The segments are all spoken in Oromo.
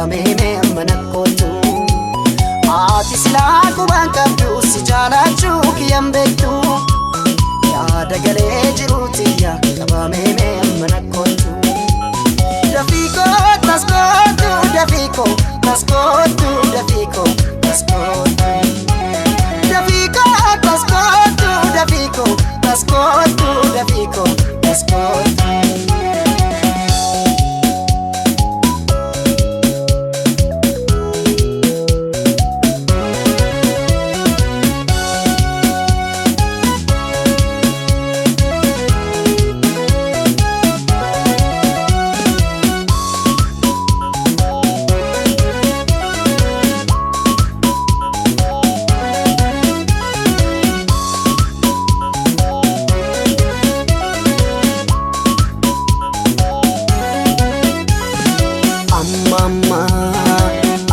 qabamee mana kootu ati silaa qubaan qabdu si jaalachuu kiyyaan beektu yaada galee jiruutiyya qabamee mana kootu Dafiko taskootu Dafiko taskootu Dafiko taskootu Dafiko taskootu Dafiko taskootu Dafiko taskootu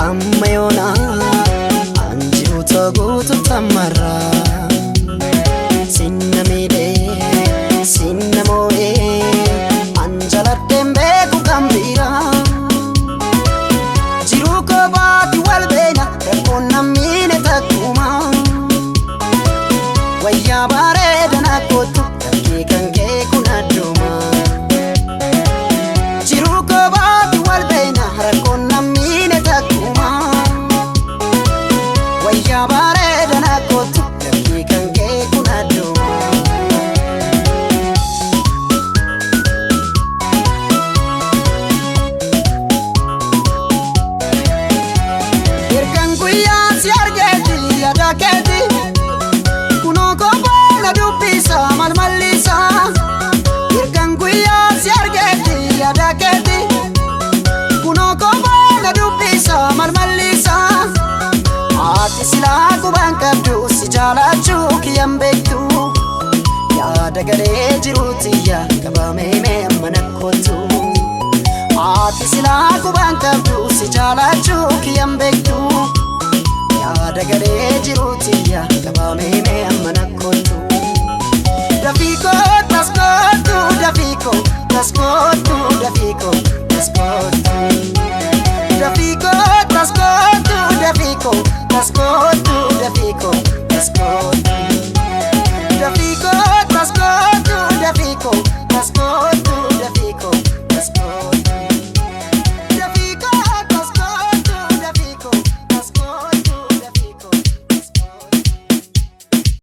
Amma yoona anjiru toguutu tamarra sinna miidhee sinna moo'ee anjaladheen beeku kan biraa jiruu kophaatti wal beena rakkoon nammiine takkuma wayyaa bareedan akkootu dhaggee kan kee kun adduma jiruu kophaatti wal beena rakkoon nammiine takkuma wayyaa bareedan akkootu dhaggee kan kee kun adduma ergan guyyaa si argeeti yaada keeti kunoo kophaa na dubbisa malmallisa ergan guyyaa si argeeti yaada keeti kunoo kophaa na dubbisa malmallisa ati silaa qubaan qabdu si jaalachuu kiyyaan beektu yaada galee jiruutiyya qabamee mana kootu ati silaa qubaan qabdu si jaalachuu kiyyaan beektu yaada galee jiruutiyya qabamee mana kootu Dafiko taskootu Dafiko taskootu Dafiko taskootu Dafiko taskootu Dafiko taskootu Dafiko taskootu